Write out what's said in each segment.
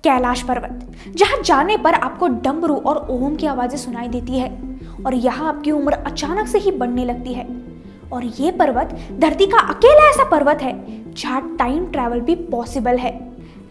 कैलाश पर्वत, जहां जाने पर आपको डमरू और ओम की आवाजें सुनाई देती है और यहाँ आपकी उम्र अचानक से ही बढ़ने लगती है। और ये पर्वत धरती का अकेला ऐसा पर्वत है जहां टाइम ट्रैवल भी पॉसिबल है।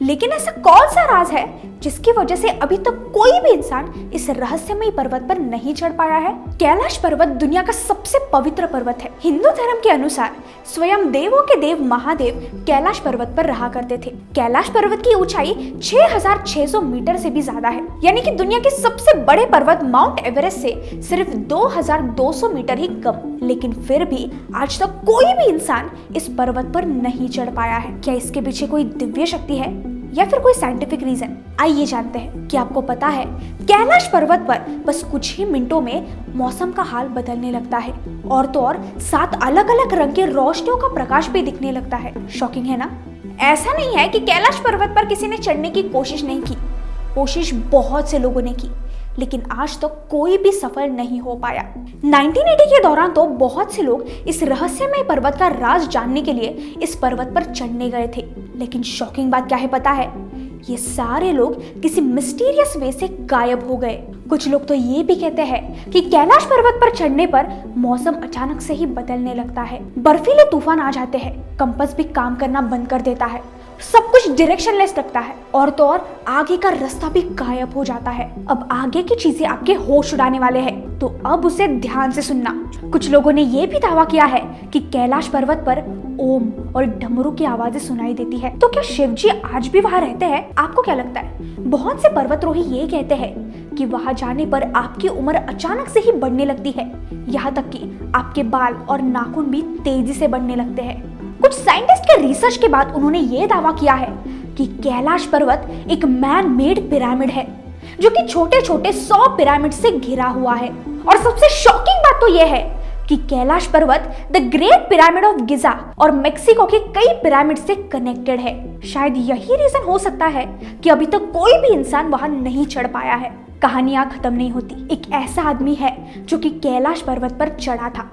लेकिन ऐसा कौन सा राज है जिसकी वजह से अभी तक कोई भी इंसान इस रहस्यमय पर्वत पर नहीं चढ़ पाया है? कैलाश पर्वत दुनिया का सबसे पवित्र पर्वत है। हिंदू धर्म के अनुसार स्वयं देवों के देव महादेव कैलाश पर्वत पर रहा करते थे। कैलाश पर्वत की ऊंचाई 6600 मीटर से भी ज्यादा है, यानी कि दुनिया के सबसे बड़े पर्वत माउंट एवरेस्ट से सिर्फ 2200 मीटर ही कम। लेकिन फिर भी आज तक कोई भी इंसान इस पर्वत पर नहीं चढ़ पाया है। क्या इसके पीछे कोई दिव्य शक्ति है या फिर कोई साइंटिफिक रीजन? आइए जानते हैं। कि आपको पता है कैलाश पर्वत पर बस कुछ ही मिनटों में मौसम का हाल बदलने लगता है और तो और 7 अलग अलग रंग के रोशनियों का प्रकाश भी दिखने लगता है। शॉकिंग है ना? ऐसा नहीं है कि कैलाश पर्वत पर किसी ने चढ़ने की कोशिश नहीं की। कोशिश बहुत से लोगों ने की, लेकिन आज तक कोई भी सफल नहीं हो पाया। 1980 के दौरान तो बहुत से लोग इस रहस्यमय पर्वत का राज जानने के लिए इस पर्वत पर चढ़ने गए थे। लेकिन शॉकिंग बात क्या है पता है? ये सारे लोग किसी मिस्टीरियस वे से गायब हो गए। कुछ लोग तो ये भी कहते हैं कि कैलाश पर्वत पर चढ़ने पर मौसम अचानक से ही बदलने लगता है, बर्फीले तूफान आ जाते हैं, कंपास भी काम करना बंद कर देता है, सब कुछ डायरेक्शनलेस लगता है और तो और आगे का रास्ता भी गायब हो जाता है। अब आगे की चीजें आपके होश उड़ाने वाले हैं, तो अब उसे ध्यान से सुनना। कुछ लोगों ने यह भी दावा किया है कि कैलाश पर्वत पर ओम और डमरू की आवाजें सुनाई देती है। तो क्या शिव जी आज भी वहां रहते हैं? आपको क्या लगता है? बहुत से पर्वतरोही ये कहते हैं कि वहां जाने पर आपकी उम्र अचानक से ही बढ़ने लगती है, यहाँ तक कि आपके बाल और नाखून भी तेजी से बढ़ने लगते हैं। कुछ साइंटिस्ट के रिसर्च के बाद उन्होंने ये दावा किया है कि कैलाश पर्वत एक मैन मेड पिरामिड है, जो कि छोटे छोटे 100 पिरामिड से घिरा हुआ है। और सबसे शॉकिंग बात तो यह है कि कैलाश पर्वत द ग्रेट पिरामिड ऑफ गिजा और मेक्सिको के कई पिरामिड से कनेक्टेड है। शायद यही रीजन हो सकता है कि अभी तक कोई भी इंसान वहां नहीं चढ़ पाया है। कहानियां खत्म नहीं होती। एक ऐसा आदमी है जो कि कैलाश पर्वत पर चढ़ा था।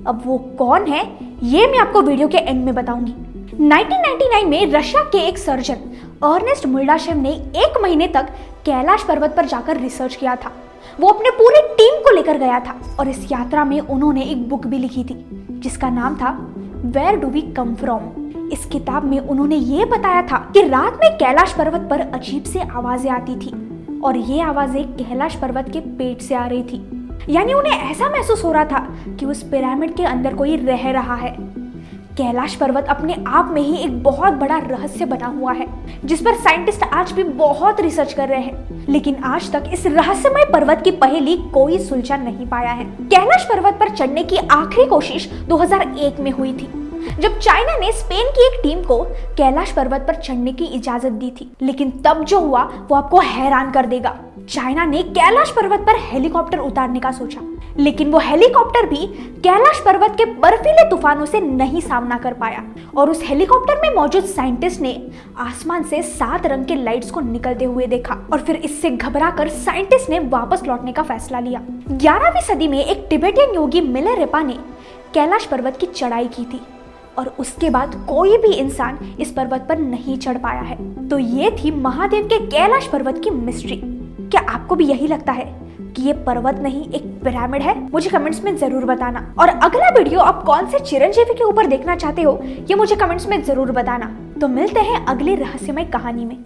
अब वो कौन है ये मैं आपको वीडियो के एंड में बताऊंगी। 1999 में रशिया के एक सर्जन अर्नेस्ट मुल्डाशेव ने 1 महीने तक कैलाश पर्वत पर जाकर रिसर्च किया था। वो अपने पूरी टीम को लेकर गया था और इस यात्रा में उन्होंने एक बुक भी लिखी थी जिसका नाम था where do we come from. इस किताब में उन्होंने ये बताया था कि रात में कैलाश पर्वत पर अजीब से आवाजें आती थी और ये आवाजें कैलाश पर्वत के पेट से आ रही थी। यानी उन्हें ऐसा महसूस हो रहा था कि उस पिरामिड के अंदर कोई रह रहा है। कैलाश पर्वत अपने आप में ही एक बहुत बड़ा रहस्य बना हुआ है, जिस पर साइंटिस्ट आज भी बहुत रिसर्च कर रहे हैं, लेकिन आज तक इस रहस्यमय पर्वत की पहेली कोई सुलझा नहीं पाया है। कैलाश पर्वत पर चढ़ने की आखिरी कोशिश 2001 में हुई थी, जब चाइना ने स्पेन की एक टीम को कैलाश पर्वत पर चढ़ने की इजाजत दी थी। लेकिन तब जो हुआ वो आपको हैरान कर देगा। चाइना ने कैलाश पर्वत पर हेलीकॉप्टर उतारने का सोचा, लेकिन वो हेलीकॉप्टर भी कैलाश पर्वत के बर्फीले तूफानों से नहीं सामना कर पाया और उस हेलीकॉप्टर में मौजूद साइंटिस्ट ने आसमान से 7 रंग के लाइट्स को निकलते हुए देखा और फिर इससे घबराकर साइंटिस्ट ने वापस लौटने का फैसला लिया। 11वीं सदी में एक तिब्बतियन योगी मिलेरेपा ने कैलाश पर्वत की चढ़ाई की थी और उसके बाद कोई भी इंसान इस पर्वत पर नहीं चढ़ पाया है। तो ये थी महादेव के कैलाश पर्वत की मिस्ट्री। क्या आपको भी यही लगता है कि ये पर्वत नहीं एक पिरामिड है? मुझे कमेंट्स में जरूर बताना। और अगला वीडियो आप कौन से चिरंजीवी के ऊपर देखना चाहते हो ये मुझे कमेंट्स में जरूर बताना। तो मिलते हैं अगली रहस्यमय कहानी में।